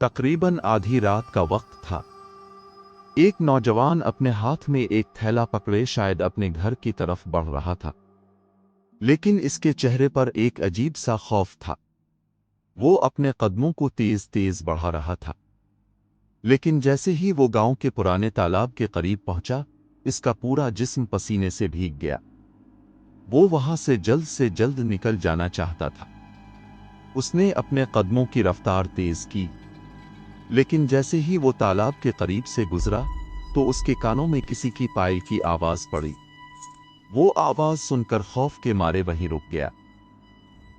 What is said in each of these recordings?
तकरीबन आधी रात का वक्त था। एक नौजवान अपने हाथ में एक थैला पकड़े शायद अपने घर की तरफ बढ़ रहा था, लेकिन इसके चेहरे पर एक अजीब सा खौफ था। वो अपने कदमों को तेज तेज बढ़ा रहा था, लेकिन जैसे ही वो गांव के पुराने तालाब के करीब पहुंचा, इसका पूरा जिस्म पसीने से भीग गया। वो वहां से जल्द निकल जाना चाहता था। उसने अपने कदमों की रफ्तार तेज की, लेकिन जैसे ही वो तालाब के करीब से गुजरा तो उसके कानों में किसी की पायल की आवाज पड़ी। वो आवाज सुनकर खौफ के मारे वहीं रुक गया।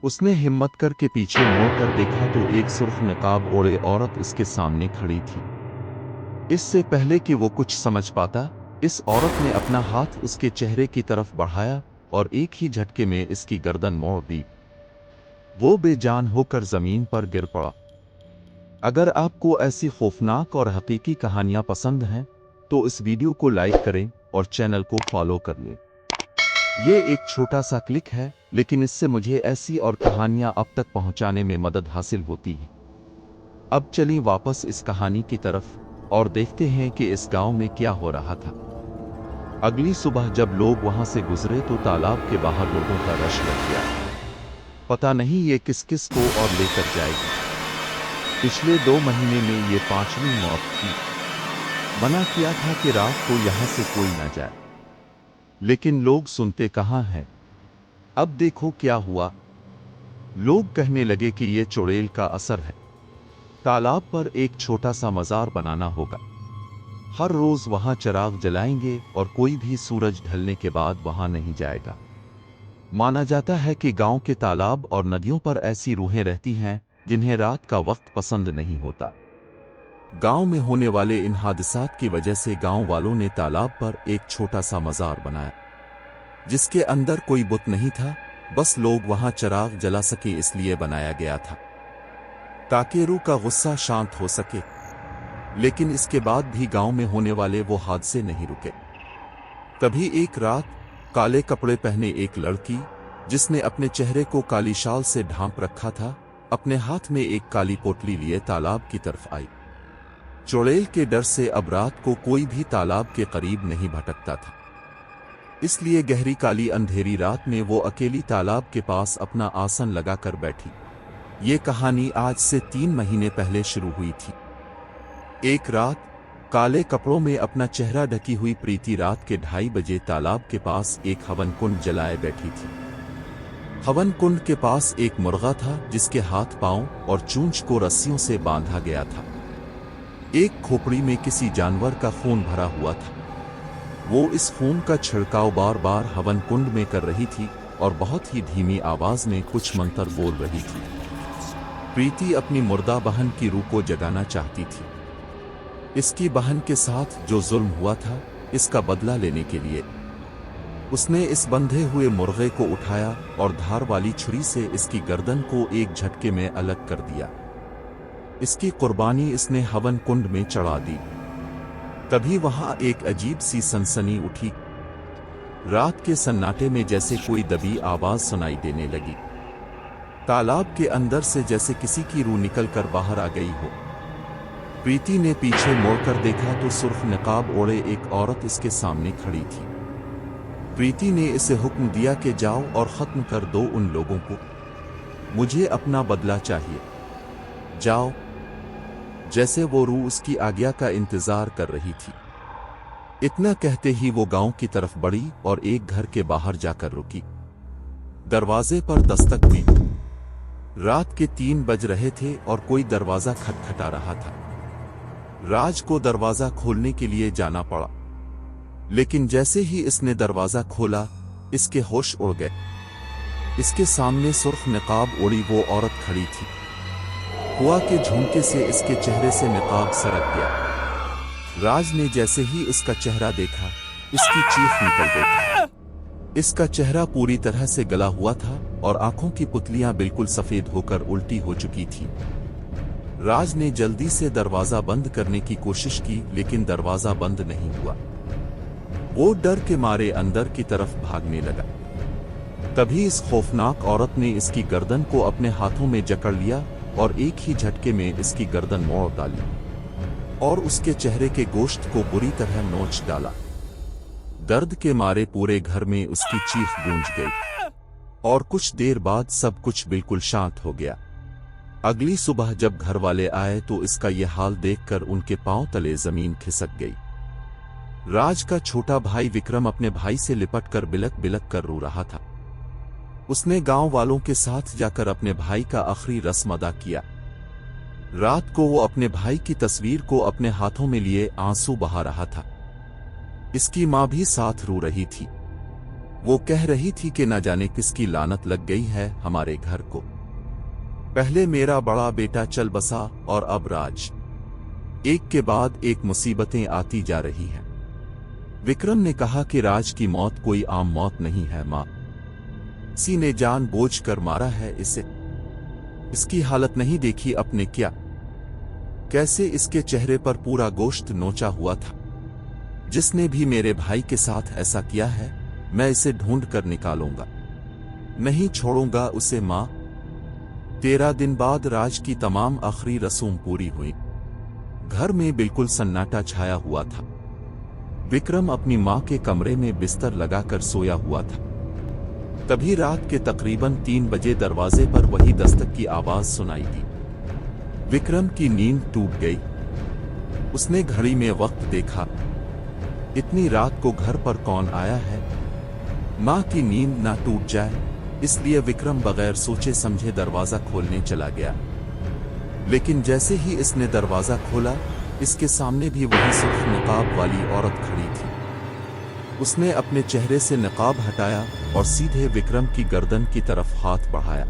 उसने हिम्मत करके पीछे मुड़कर देखा तो एक सुर्ख नकाब ओढ़े औरत उसके सामने खड़ी थी। इससे पहले कि वो कुछ समझ पाता, इस औरत ने अपना हाथ उसके चेहरे की तरफ बढ़ाया और एक ही झटके में इसकी गर्दन मोड़ दी। वो बेजान होकर जमीन पर गिर पड़ा। अगर आपको ऐसी खौफनाक और हकीकी कहानियां पसंद हैं, तो इस वीडियो को लाइक करें और चैनल को फॉलो कर लें। ये एक छोटा सा क्लिक है, लेकिन इससे मुझे ऐसी और कहानियां आप तक पहुंचाने में मदद हासिल होती है। अब चलिए वापस इस कहानी की तरफ और देखते हैं कि इस गांव में क्या हो रहा था। अगली सुबह जब लोग वहां से गुजरे तो तालाब के बाहर लोगों का रश लग गया। पता नहीं ये किस किस को और लेकर जाएगी। पिछले 2 महीने में ये 5वीं मौत थी। मना किया था कि रात को यहां से कोई न जाए, लेकिन लोग सुनते कहां हैं। अब देखो क्या हुआ। लोग कहने लगे कि ये चुड़ैल का असर है। तालाब पर एक छोटा सा मजार बनाना होगा। हर रोज वहां चिराग जलाएंगे और कोई भी सूरज ढलने के बाद वहां नहीं जाएगा। माना जाता है कि गांव के तालाब और नदियों पर ऐसी रूहें रहती हैं जिन्हें रात का वक्त पसंद नहीं होता। गांव में होने वाले इन हादसात की वजह से गांव वालों ने तालाब पर एक छोटा सा मजार बनाया, जिसके अंदर कोई बुत नहीं था, बस लोग वहां चिराग जला सके इसलिए बनाया गया था, ताकि रूह का गुस्सा शांत हो सके। लेकिन इसके बाद भी गांव में होने वाले वो हादसे नहीं रुके। तभी एक रात काले कपड़े पहने एक लड़की, जिसने अपने चेहरे को काली शाल से ढांप रखा था, अपने हाथ में एक काली पोटली लिए तालाब की तरफ आई। चुड़ैल के डर से अब रात को कोई भी तालाब के करीब नहीं भटकता था, इसलिए गहरी काली अंधेरी रात में वो अकेली तालाब के पास अपना आसन लगाकर बैठी। ये कहानी आज से 3 महीने पहले शुरू हुई थी। एक रात काले कपड़ों में अपना चेहरा ढकी हुई प्रीति रात के 2:30 बजे तालाब के पास एक हवन कुंड जलाए बैठी थी। हवन कुंड के पास एक मुर्गा था जिसके हाथ पांव और चूंच को रस्सियों से बांधा गया था। एक खोपड़ी में किसी जानवर का खून भरा हुआ था। वो इस खून का छिड़काव बार बार हवन कुंड में कर रही थी और बहुत ही धीमी आवाज में कुछ मंत्र बोल रही थी। प्रीति अपनी मुर्दा बहन की रूह को जगाना चाहती थी। इसकी बहन के साथ जो जुल्म हुआ था, इसका बदला लेने के लिए उसने इस बंधे हुए मुर्गे को उठाया और धार वाली छुरी से इसकी गर्दन को एक झटके में अलग कर दिया। इसकी कुर्बानी इसने हवन कुंड में चढ़ा दी। तभी वहां एक अजीब सी सनसनी उठी। रात के सन्नाटे में जैसे कोई दबी आवाज सुनाई देने लगी। तालाब के अंदर से जैसे किसी की रूह निकलकर बाहर आ गई हो। प्रीति ने पीछे मुड़कर देखा तो सुर्ख नकाब ओढ़े एक औरत इसके सामने खड़ी थी। प्रीति ने इसे हुक्म दिया कि जाओ और खत्म कर दो उन लोगों को। मुझे अपना बदला चाहिए। जाओ। जैसे वो रूह उसकी आज्ञा का इंतजार कर रही थी। इतना कहते ही वो गांव की तरफ बढ़ी और एक घर के बाहर जाकर रुकी। दरवाजे पर दस्तक हुई। रात के 3 बज रहे थे और कोई दरवाजा खटखटा रहा था। राज को दरवाजा खोलने के लिए जाना पड़ा, लेकिन जैसे ही इसने दरवाजा खोला, इसके होश उड़ गए। इसके सामने सुर्ख नकाब ओढ़ी वो औरत खड़ी थी। हुआ के झुमके से इसके चेहरे से नकाब सरक गया। राज ने जैसे ही इसका चेहरा देखा, इसकी चीख निकल गई। इसका चेहरा पूरी तरह से गला हुआ था और आंखों की पुतलियां बिल्कुल सफेद होकर उल्टी हो चुकी थी। राज ने जल्दी से दरवाजा बंद करने की कोशिश की, लेकिन दरवाजा बंद नहीं हुआ। वो डर के मारे अंदर की तरफ भागने लगा। तभी इस खौफनाक औरत ने इसकी गर्दन को अपने हाथों में जकड़ लिया और एक ही झटके में इसकी गर्दन मोड़ डाली और उसके चेहरे के गोश्त को बुरी तरह नोच डाला। दर्द के मारे पूरे घर में उसकी चीख गूंज गई और कुछ देर बाद सब कुछ बिल्कुल शांत हो गया। अगली सुबह जब घर वाले आए तो इसका यह हाल देखकर उनके पांव तले जमीन खिसक गई। राज का छोटा भाई विक्रम अपने भाई से लिपटकर बिलक बिलक कर रो रहा था। उसने गांव वालों के साथ जाकर अपने भाई का आखिरी रस्म अदा किया। रात को वो अपने भाई की तस्वीर को अपने हाथों में लिए आंसू बहा रहा था। इसकी मां भी साथ रो रही थी। वो कह रही थी कि न जाने किसकी लानत लग गई है हमारे घर को। पहले मेरा बड़ा बेटा चल बसा और अब राज। एक के बाद एक मुसीबतें आती जा रही हैं। विक्रम ने कहा कि राज की मौत कोई आम मौत नहीं है मां, किसी ने जानबूझकर मारा है इसे। इसकी हालत नहीं देखी अपने क्या, कैसे इसके चेहरे पर पूरा गोश्त नोचा हुआ था। जिसने भी मेरे भाई के साथ ऐसा किया है मैं इसे ढूंढ कर निकालूंगा, नहीं छोड़ूंगा उसे मां। 13 दिन बाद राज की तमाम आखिरी रस्म पूरी हुई। घर में बिल्कुल सन्नाटा छाया हुआ था। विक्रम अपनी मां के कमरे में बिस्तर लगाकर सोया हुआ था। तभी रात के तकरीबन 3 बजे दरवाजे पर वही दस्तक की आवाज सुनाई दी। विक्रम की नींद टूट गई। उसने घड़ी में वक्त देखा। इतनी रात को घर पर कौन आया है? मां की नींद ना टूट जाए इसलिए विक्रम बगैर सोचे समझे दरवाजा खोलने चला गया। लेकिन जैसे ही इसने दरवाजा खोला इसके सामने भी वही सुर्ख नकाब वाली औरत खड़ी थी। उसने अपने चेहरे से नकाब हटाया और सीधे विक्रम की गर्दन की तरफ हाथ बढ़ाया।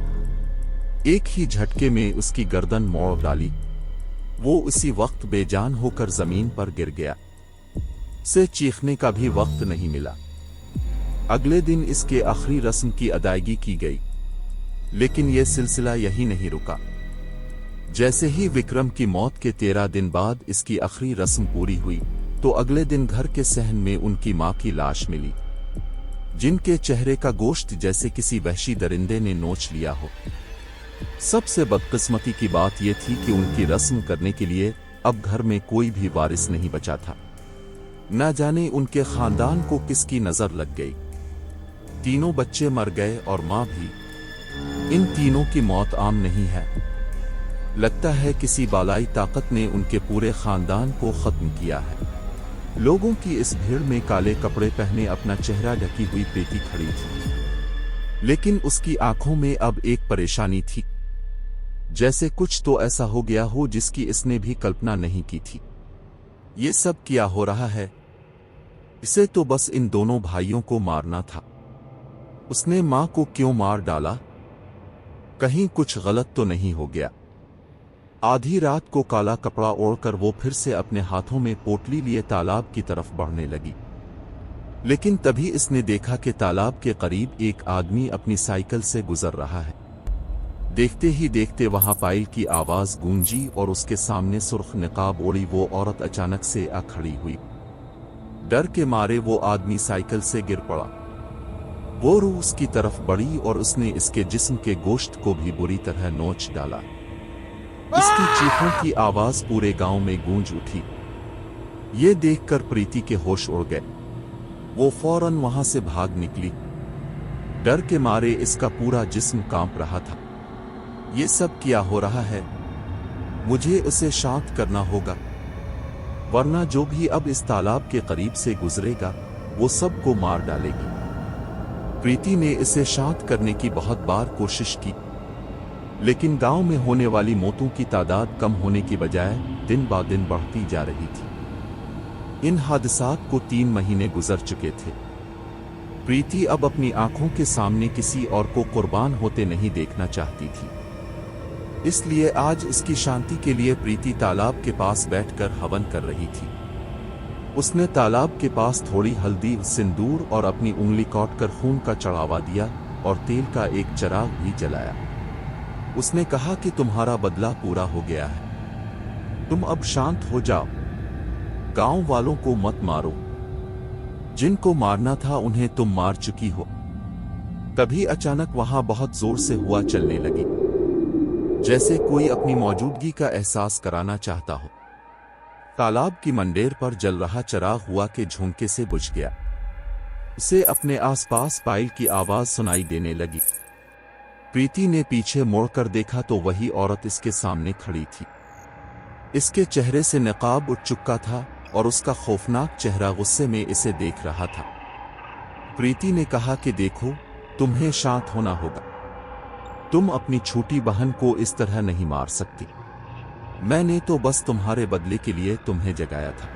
एक ही झटके में उसकी गर्दन मोड़ डाली। वो उसी वक्त बेजान होकर जमीन पर गिर गया। से चीखने का भी वक्त नहीं मिला। अगले दिन इसके आखिरी रस्म की अदायगी की गई। लेकिन यह सिलसिला यही नहीं रुका। जैसे ही विक्रम की मौत के 13 दिन बाद इसकी आखिरी रस्म पूरी हुई तो अगले दिन घर के सहन में उनकी मां की लाश मिली, जिनके चेहरे का गोश्त जैसे किसी वहशी दरिंदे ने नोच लिया हो। सबसे बदकिस्मती की बात यह थी कि उनकी रस्म करने के लिए अब घर में कोई भी वारिस नहीं बचा था। न जाने उनके खानदान को किसकी नजर लग गई। तीनों बच्चे मर गए और मां भी। इन तीनों की मौत आम नहीं है। लगता है किसी बालाई ताकत ने उनके पूरे खानदान को खत्म किया है। लोगों की इस भीड़ में काले कपड़े पहने अपना चेहरा ढकी हुई प्रीति खड़ी थी। लेकिन उसकी आंखों में अब एक परेशानी थी, जैसे कुछ तो ऐसा हो गया हो जिसकी इसने भी कल्पना नहीं की थी। ये सब क्या हो रहा है? इसे तो बस इन दोनों भाइयों को मारना था। उसने मां को क्यों मार डाला? कहीं कुछ गलत तो नहीं हो गया? आधी रात को काला कपड़ा ओढ़कर वो फिर से अपने हाथों में पोटली लिए तालाब की तरफ बढ़ने लगी। लेकिन तभी इसने देखा कि तालाब के करीब एक आदमी अपनी साइकिल से गुजर रहा है। देखते ही देखते वहां पायल की आवाज गूंजी और उसके सामने सुर्ख निकाब ओढ़ी वो औरत अचानक से आ खड़ी हुई। डर के मारे वो आदमी साइकिल से गिर पड़ा। वो रूह उसकी तरफ बढ़ी और उसने इसके जिस्म के गोश्त को भी बुरी तरह नोच डाला। इसकी चीखों की आवाज पूरे गांव में गूंज उठी। ये देखकर प्रीति के होश उड़ गए। वो फौरन वहां से भाग निकली। डर के मारे इसका पूरा जिस्म कांप रहा था। ये सब क्या हो रहा है? मुझे उसे शांत करना होगा, वरना जो भी अब इस तालाब के करीब से गुजरेगा वो सबको मार डालेगी। प्रीति ने इसे शांत करने की बहुत बार कोशिश की, लेकिन गांव में होने वाली मौतों की तादाद कम होने की बजाय दिन ब दिन बढ़ती जा रही थी। इन हादसात को 3 महीने गुजर चुके थे। प्रीति अब अपनी आंखों के सामने किसी और को कुर्बान होते नहीं देखना चाहती थी। इसलिए आज इसकी शांति के लिए प्रीति तालाब के पास बैठकर हवन कर रही थी। उसने तालाब के पास थोड़ी हल्दी, सिंदूर और अपनी उंगली काटकर खून का चढ़ावा दिया और तेल का एक चिराग भी जलाया। उसने कहा कि तुम्हारा बदला पूरा हो गया है, तुम अब शांत हो जाओ। गांव वालों को मत मारो, जिनको मारना था उन्हें तुम मार चुकी हो। तभी अचानक वहां बहुत जोर से हवा चलने लगी। जैसे कोई अपनी मौजूदगी का एहसास कराना चाहता हो। तालाब की मंडेर पर जल रहा चराग हुआ के झोंके से बुझ गया। उसे अपने आसपास पायल की आवाज सुनाई देने लगी। प्रीति ने पीछे मुड़कर देखा तो वही औरत इसके सामने खड़ी थी। इसके चेहरे से नकाब उठ चुका था और उसका खौफनाक चेहरा गुस्से में इसे देख रहा था। प्रीति ने कहा कि देखो, तुम्हें शांत होना होगा। तुम अपनी छोटी बहन को इस तरह नहीं मार सकती। मैंने तो बस तुम्हारे बदले के लिए तुम्हें जगाया था।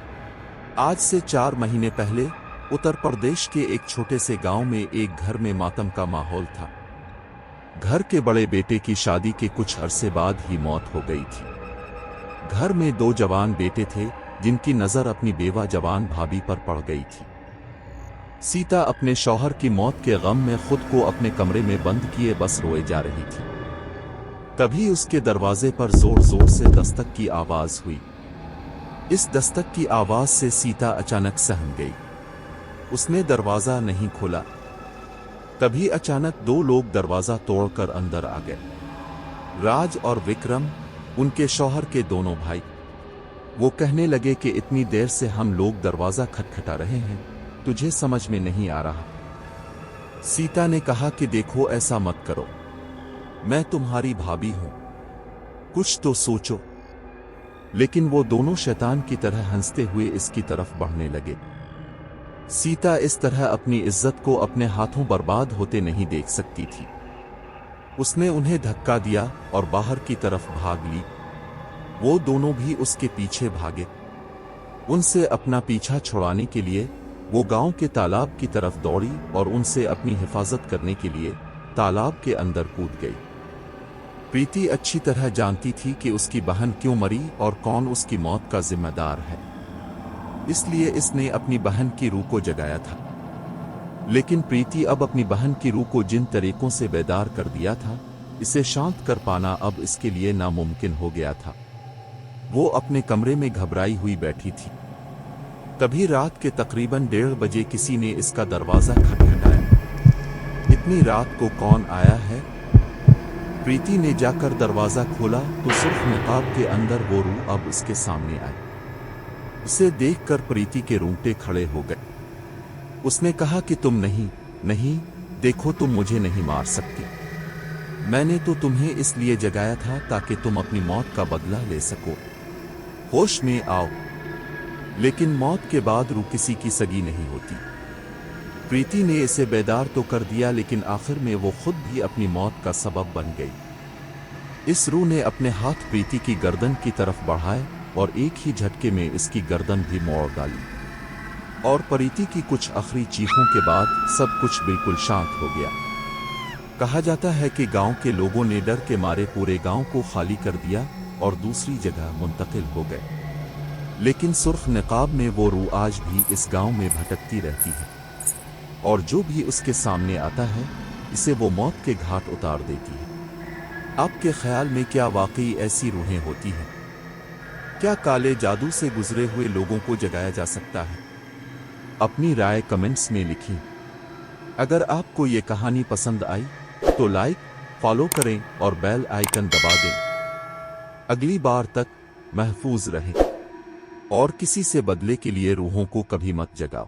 आज से 4 महीने पहले उत्तर प्रदेश के एक छोटे से गांव में एक घर में मातम का माहौल था। घर के बड़े बेटे की शादी के कुछ अरसे बाद ही मौत हो गई थी। घर में 2 जवान बेटे थे जिनकी नजर अपनी बेवा जवान भाभी पर पड़ गई थी। सीता अपने शौहर की मौत के गम में खुद को अपने कमरे में बंद किए बस रोए जा रही थी। तभी उसके दरवाजे पर जोर जोर से दस्तक की आवाज हुई। इस दस्तक की आवाज से सीता अचानक सहम गई। उसने दरवाजा नहीं खोला। तभी अचानक 2 लोग दरवाजा तोड़कर अंदर आ गए। राज और विक्रम, उनके शौहर के दोनों भाई। वो कहने लगे कि इतनी देर से हम लोग दरवाजा खटखटा रहे हैं, तुझे समझ में नहीं आ रहा? सीता ने कहा कि देखो, ऐसा मत करो, मैं तुम्हारी भाभी हूं, कुछ तो सोचो। लेकिन वो दोनों शैतान की तरह हंसते हुए इसकी तरफ बढ़ने लगे। सीता इस तरह अपनी इज्जत को अपने हाथों बर्बाद होते नहीं देख सकती थी। उसने उन्हें धक्का दिया और बाहर की तरफ भाग ली। वो दोनों भी उसके पीछे भागे। उनसे अपना पीछा छुड़ाने के लिए वो गांव के तालाब की तरफ दौड़ी और उनसे अपनी हिफाजत करने के लिए तालाब के अंदर कूद गई। प्रीति अच्छी तरह जानती थी कि उसकी बहन क्यों मरी और कौन उसकी मौत का जिम्मेदार है, इसलिए इसने अपनी बहन की रूह को जगाया था। लेकिन प्रीति अब अपनी बहन की रूह को जिन तरीकों से बेदार कर दिया था, इसे शांत कर पाना अब इसके लिए नामुमकिन हो गया था। वो अपने कमरे में घबराई हुई बैठी थी। तभी रात के तकरीबन 1:30 बजे किसी ने इसका दरवाजा खटखटाया। इतनी रात को कौन आया है? प्रीति ने जाकर दरवाजा खोला तो सिर्फ नकाब के अंदर वो रूह अब उसके सामने आई। इसे देखकर प्रीति के रोंगटे खड़े हो गए। उसने कहा कि तुम नहीं, देखो, तुम मुझे नहीं मार सकती। मैंने तो तुम्हें इसलिए जगाया था ताकि तुम अपनी मौत का बदला ले सको, होश में आओ। लेकिन मौत के बाद रूह किसी की सगी नहीं होती। प्रीति ने इसे बेदार तो कर दिया, लेकिन आखिर में वो खुद भी अपनी मौत का सबब बन गई। इस रूह ने अपने हाथ प्रीति की गर्दन की तरफ बढ़ाए और एक ही झटके में इसकी गर्दन भी मोड़ डाली। और प्रीति की कुछ आखिरी चीखों के बाद सब कुछ बिल्कुल शांत हो गया। कहा जाता है कि गांव के लोगों ने डर के मारे पूरे गांव को खाली कर दिया और दूसरी जगह मुंतकिल हो गए। लेकिन सुर्ख निकाब में वो रूह आज भी इस गांव में भटकती रहती है और जो भी उसके सामने आता है इसे वो मौत के घाट उतार देती है। आपके ख्याल में क्या वाकई ऐसी रूहें होती हैं? क्या काले जादू से गुजरे हुए लोगों को जगाया जा सकता है? अपनी राय कमेंट्स में लिखी। अगर आपको ये कहानी पसंद आई तो लाइक, फॉलो करें और बेल आइकन दबा दें। अगली बार तक महफूज रहें और किसी से बदले के लिए रूहों को कभी मत जगाओ।